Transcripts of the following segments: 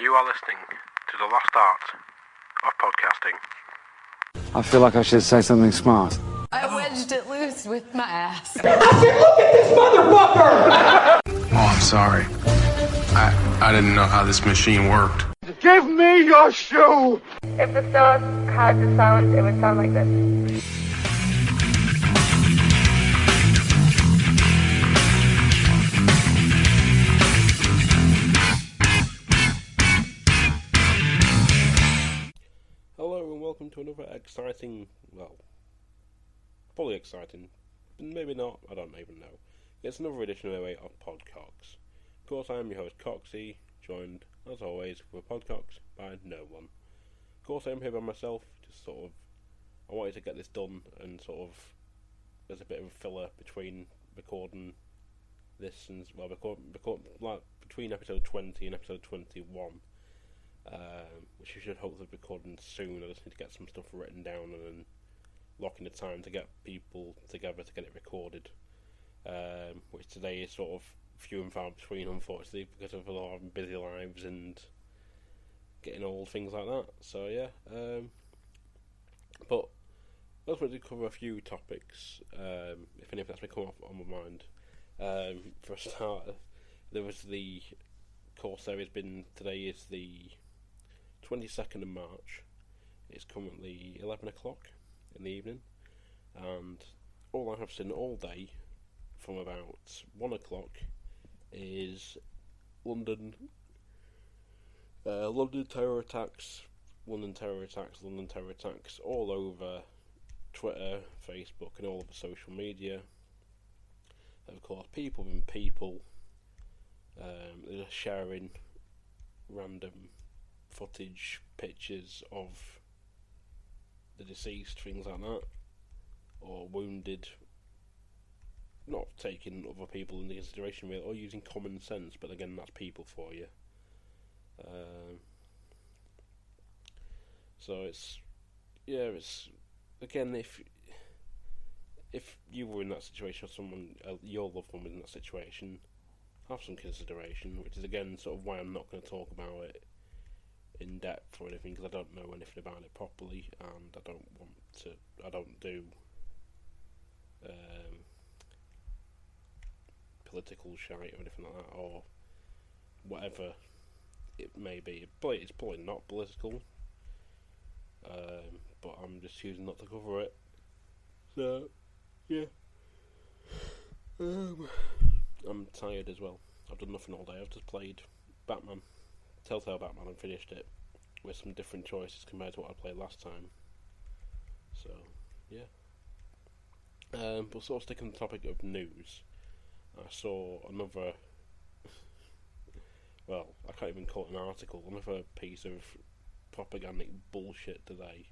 You are listening to the lost art of podcasting. I feel like I should say something smart. I wedged it loose with my ass. I said, look at this motherfucker! Oh, I'm sorry. I didn't know how this machine worked. Give me your shoe! If the sauce had the sound, it would sound like this. Hello and welcome to another exciting, well, probably exciting, maybe not, I don't even know. It's another edition of PodCox. Of course, I am your host Coxy, joined, as always, with PodCox by no one. Of course, I'm here by myself, just sort of, I wanted to get this done, and sort of, there's a bit of a filler between recording this and, well, like, between episode 20 and episode 21. Which we should hopefully be recording soon. I just need to get some stuff written down and then lock in the time to get people together to get it recorded. Which today is sort of few and far between, unfortunately, because of a lot of busy lives and getting old, things like that. So yeah, but I just wanted to cover a few topics, if any of that's been come up on my mind. For a start, there was the course there has been, today is the 22nd of March. It's currently 11 o'clock in the evening, and all I have seen all day from about 1 o'clock is London terror attacks all over Twitter, Facebook and all of the social media. Of course, people being people, they're just sharing random footage, pictures of the deceased, things like that, or wounded, not taking other people into consideration really, or using common sense, but again, that's people for you. So it's again, if you were in that situation, or someone, your loved one was in that situation, have some consideration, which is again sort of why I'm not going to talk about it in depth or anything, because I don't know anything about it properly, and I don't do political shite or anything like that, or whatever it may be. It's probably not political, but I'm just choosing not to cover it. So yeah, I'm tired as well. I've done nothing all day. I've just played Telltale Batman, and finished it with some different choices compared to what I played last time. So yeah, but sort of sticking on the topic of news, I saw another well, I can't even call it an article, another piece of propagandic bullshit today,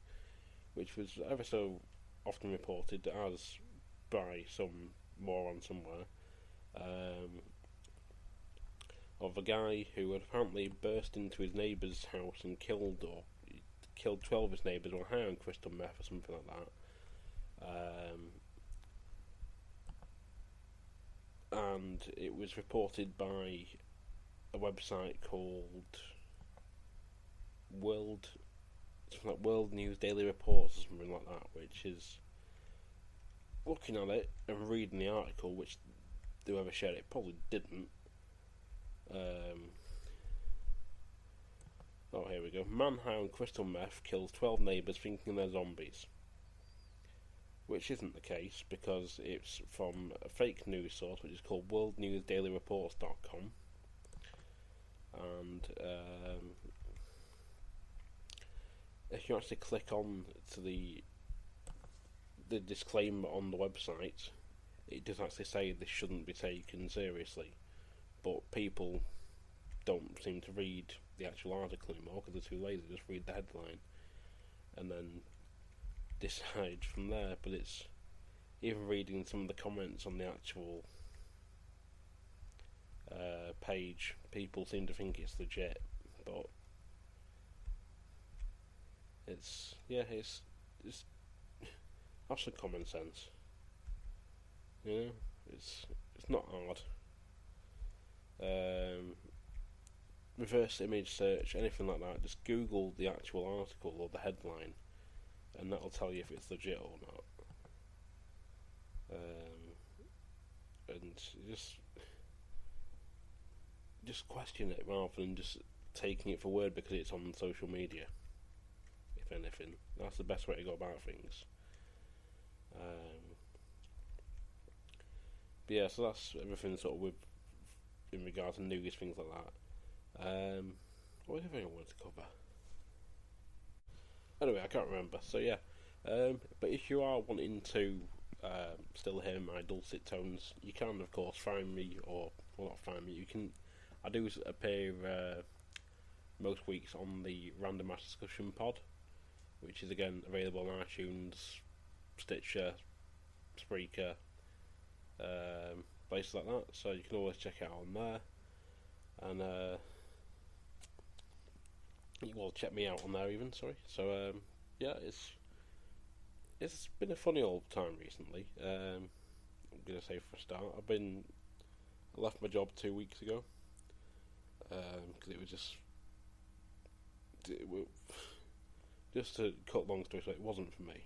which was ever so often reported as by some moron somewhere, of a guy who had apparently burst into his neighbour's house and killed 12 of his neighbours on high on crystal meth or something like that. And it was reported by a website called World News Daily Reports or something like that, which is, looking at it and reading the article, which whoever shared it probably didn't. Here we go. Man high on crystal meth kills 12 neighbours thinking they're zombies. Which isn't the case, because it's from a fake news source which is called worldnewsdailyreports.com. And if you actually click on to the disclaimer on the website, it does actually say this shouldn't be taken seriously, but people don't seem to read the actual article anymore because they're too lazy to just read the headline and then decide from there. But it's, even reading some of the comments on the actual page, people seem to think it's legit, but it's have some common sense, you know. It's not hard. reverse image search, anything like that. Just Google the actual article or the headline, and that'll tell you if it's legit or not. And just question it rather than just taking it for word because it's on social media. If anything, that's the best way to go about things. But yeah, so that's everything sort of with in regards to news, things like that. What was the other thing I wanted to cover? Anyway, I can't remember. So yeah, but if you are wanting to still hear my dulcet tones, you can of course find me, or well, not find me. You can. I do appear most weeks on the Random Mass Discussion pod, which is again available on iTunes, Stitcher, Spreaker, places like that. So you can always check it out on there, and you will check me out on there even. Sorry. So yeah, it's been a funny old time recently. I'm gonna say for a start, I left my job 2 weeks ago because it was just to cut long story short, it wasn't for me.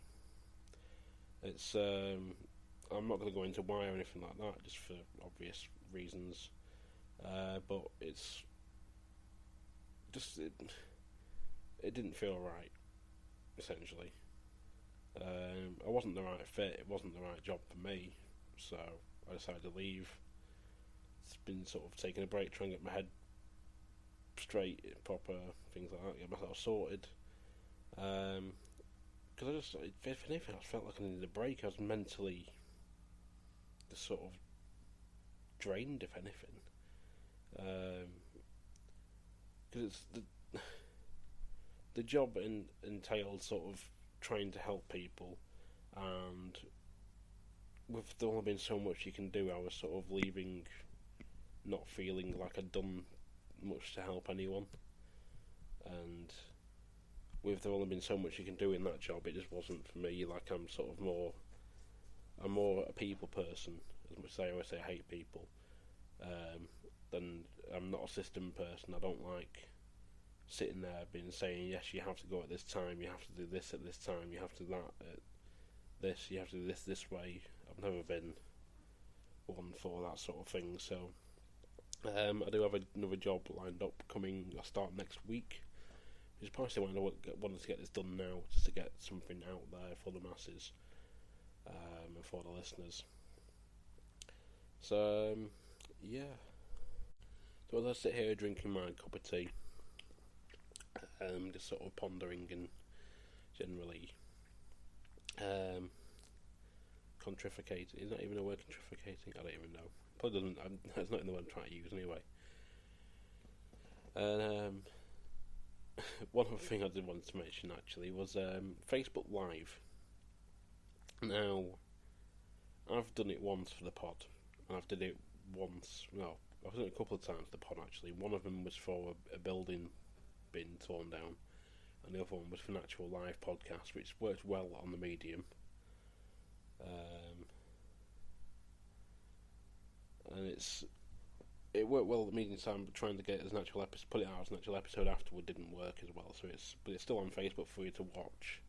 It's I'm not going to go into why or anything like that, just for obvious reasons. But it's just it didn't feel right, essentially. I wasn't the right fit. It wasn't the right job for me, so I decided to leave. It's been sort of taking a break, trying to get my head straight, proper things like that, get myself sorted. Because I just, if anything, I felt like I needed a break. I was mentally just sort of drained, if anything. Because it's the job entailed sort of trying to help people, and with there only been so much you can do, I was sort of leaving not feeling like I'd done much to help anyone, and with there only been so much you can do in that job, it just wasn't for me. Like I'm more a people person, as much as I always say I hate people, than I'm not a system person. I don't like sitting there being saying, yes, you have to go at this time, you have to do this at this time, you have to do that at this, you have to do this way. I've never been one for that sort of thing, so I do have another job lined up coming. I start next week, which is partially why I wanted to get this done now, just to get something out there for the masses, and for the listeners. So yeah, so as I sit here drinking my cup of tea, just sort of pondering and generally contrificating. Is that even a word, contrificating? I don't even know. Probably doesn't. That's not even the word I'm trying to use anyway. And one other thing I did want to mention actually was Facebook Live. Now, I've done it once for the pod, and I've done it once. No, I've done it a couple of times for the pod actually. One of them was for a building being torn down, and the other one was for an actual live podcast, which works well on the medium. And it worked well at the medium time, but trying to get it as an actual episode, put it out as an actual episode afterward didn't work as well. So but it's still on Facebook for you to watch,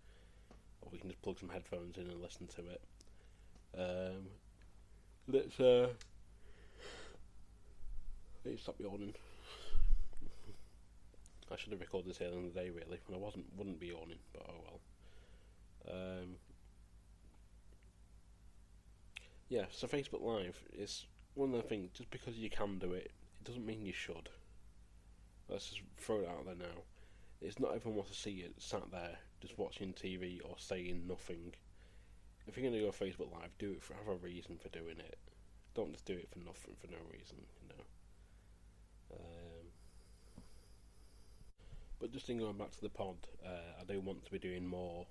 or we can just plug some headphones in and listen to it. Let's stop yawning. I should have recorded this earlier in the day, really, when I wouldn't be yawning, but oh well. Yeah, so Facebook Live is one of the things. Just because you can do it, it doesn't mean you should. Let's just throw it out there now. It's not everyone wants to see you sat there just watching TV or saying nothing. If you're going to go Facebook Live, do it have a reason for doing it. Don't just do it for nothing, for no reason, you know. But just in going back to the pod, I do want to be doing more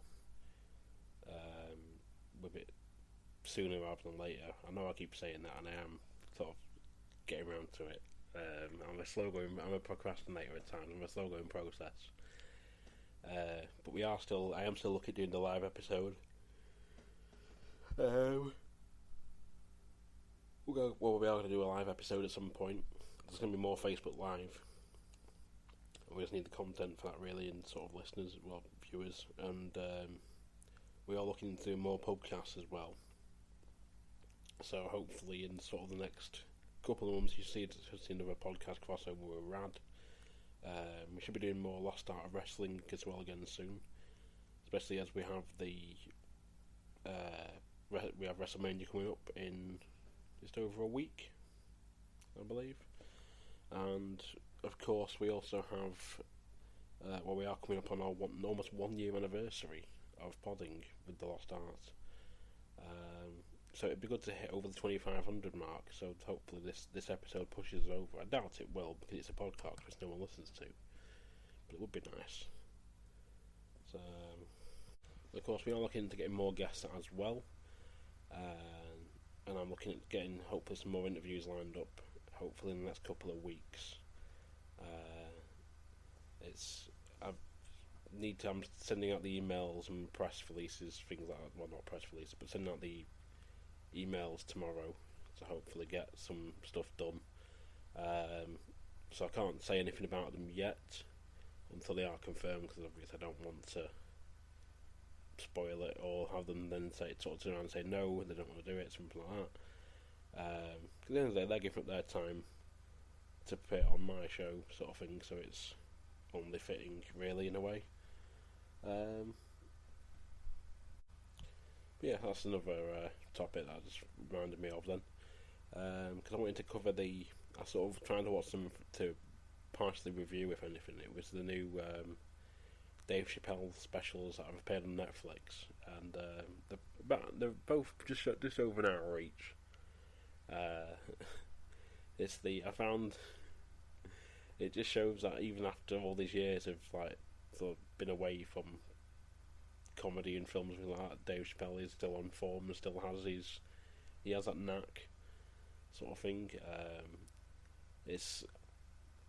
with it sooner rather than later. I know I keep saying that, and I am sort of getting around to it. I'm a procrastinator at times. I'm a slow going process. But I am still looking at doing the live episode. We are going to do a live episode at some point. There's going to be more Facebook Live. we just need the content for that really, and sort of listeners, well, viewers, and we are looking to do more podcasts as well. So hopefully in sort of the next couple of months you see another podcast crossover with Rad. We should be doing more Lost Art of Wrestling as well again soon, especially as we have WrestleMania coming up in just over a week, I believe. And of course we also have we are coming up on our almost 1 year anniversary of podding with the Lost Art. So it'd be good to hit over the 2,500 mark, so hopefully this episode pushes over. I doubt it will, because it's a podcast which no one listens to, but it would be nice. So, of course, we are looking into getting more guests as well, and I'm looking at getting hopefully some more interviews lined up, hopefully in the next couple of weeks. I'm sending out the emails and press releases, things like that. Well, not press releases, but sending out the emails tomorrow to hopefully get some stuff done. So I can't say anything about them yet until they are confirmed, because obviously I don't want to spoil it or have them then turn around and say no, they don't want to do it, something like that. Because at the end of the day, they're giving up their time to put it on my show, sort of thing, so it's only fitting, really, in a way. Yeah, that's another topic that just reminded me of then, because I wanted to cover I sort of trying to watch them to partially review, if anything. It was the new Dave Chappelle specials that I've appeared on Netflix, and they're both just over an hour each. I found it just shows that even after all these years of sort of been away from comedy and films like that, Dave Chappelle is still on form and still has that knack, sort of thing.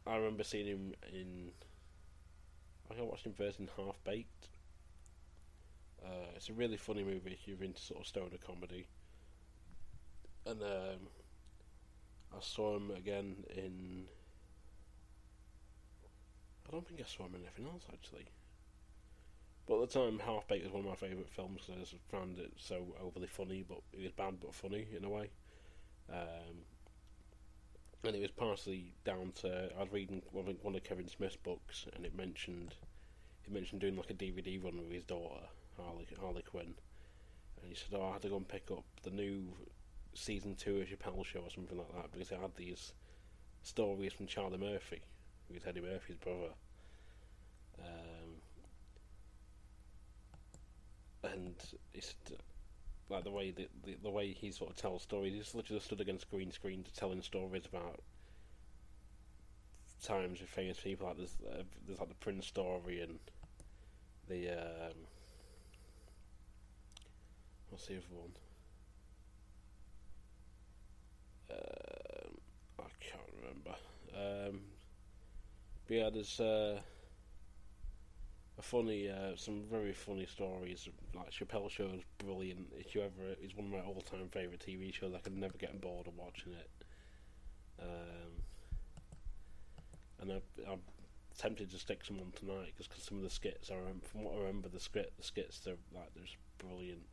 I remember seeing him I watched him first in Half Baked. It's a really funny movie if you're into sort of stoner comedy. And I saw him again in... I don't think I saw him in anything else, actually. But at the time, Half Baked was one of my favourite films, because I just found it so overly funny, but it was bad but funny, in a way. And it was partially down to... I was reading one of Kevin Smith's books, and it mentioned doing like a DVD run with his daughter, Harley Quinn. And he said, I had to go and pick up the new season 2 of Chappelle Show or something like that, because it had these stories from Charlie Murphy, who was Eddie Murphy's brother. And it's like the way he sort of tells stories. He's literally stood against green screen to telling stories about times with famous people. Like there's like the Prince story and the what's the other one? I can't remember. But yeah, there's some very funny stories. Like Chappelle Show is brilliant. It's one of my all-time favourite TV shows. I could never get bored of watching it. And I'm tempted to stick some on tonight, because some of the skits, from what I remember, the skits they're just brilliant.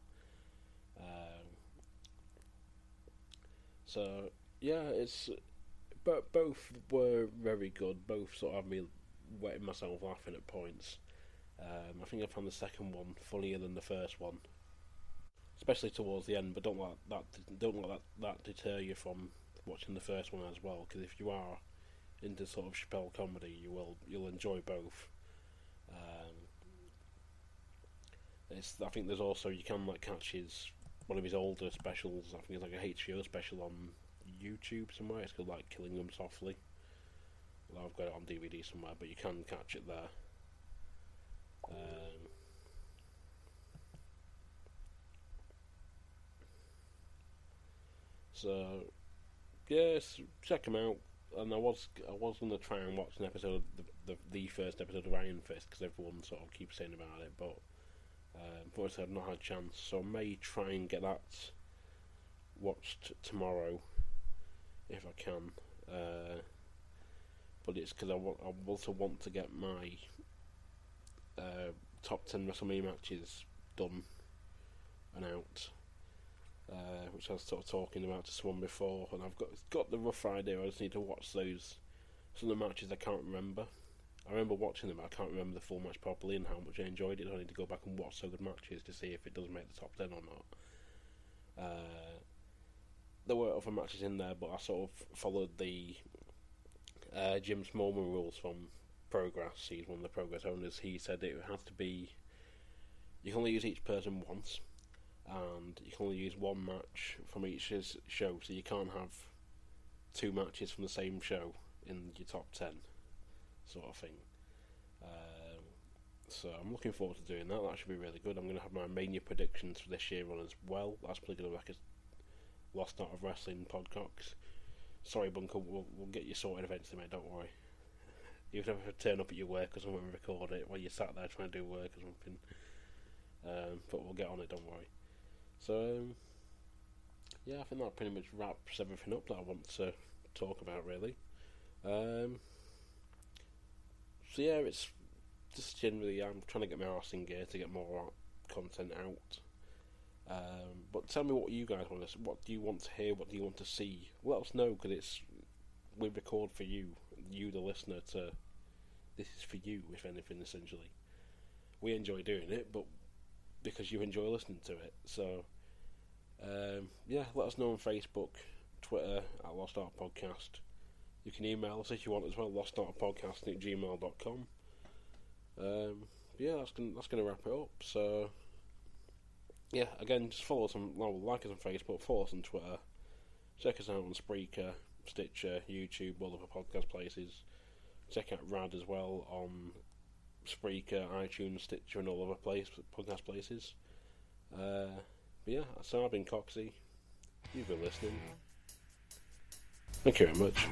So yeah, but both were very good. Both sort of had me wetting myself laughing at points. I think I found the second one funnier than the first one, especially towards the end. But don't let that deter you from watching the first one as well, because if you are into sort of Chappelle comedy, you'll enjoy both. I think there's also, you can catch one of his older specials. I think it's like a HBO special on YouTube somewhere. It's called Killing Them Softly. Well, I've got it on DVD somewhere, but you can catch it there. So yes, check them out. And I was going to try and watch an episode, the first episode of Iron Fist, because everyone sort of keeps saying about it, but unfortunately I've not had a chance, so I may try and get that watched tomorrow if I can. but it's because I also want to get my top 10 WrestleMania matches done and out, which I was sort of talking about to someone before, and I've got the rough idea. I just need to watch some of the matches I can't remember. I remember watching them, but I can't remember the full match properly and how much I enjoyed it. I need to go back and watch some good matches to see if it does make the top 10 or not. There were other matches in there, but I sort of followed the Jim Smallman rules from Progress. He's one of the Progress owners. He said it has to be, you can only use each person once, and you can only use one match from each show, so you can't have two matches from the same show in your top 10, sort of thing. So I'm looking forward to doing that. That should be really good. I'm going to have my Mania predictions for this year on as well. That's probably going to be like a Lost Art of Wrestling PodCox. Sorry, Bunker, we'll get you sorted eventually, mate, don't worry. Even if I turn up at your work or something and record it while you're sat there trying to do work or something. But we'll get on it, don't worry. So, yeah, I think that pretty much wraps everything up that I want to talk about, really. So yeah, it's just generally, I'm trying to get my arse in gear to get more content out. But tell me what you guys want to. What do you want to hear? What do you want to see? Let us know, because we record for you, the listener. This is for you, if anything. Essentially, we enjoy doing it, but because you enjoy listening to it. So, yeah, let us know on Facebook, Twitter at Lost Art Podcast. You can email us if you want as well, lostartpodcast@gmail.com. Yeah, that's gonna wrap it up. So, yeah, again, just follow us like us on Facebook, follow us on Twitter, check us out on Spreaker, Stitcher, YouTube, all of our podcast places. Check out Rad as well on Spreaker, iTunes, Stitcher, and all other podcast places. But yeah, so I've been Coxy. You've been listening. Thank you very much.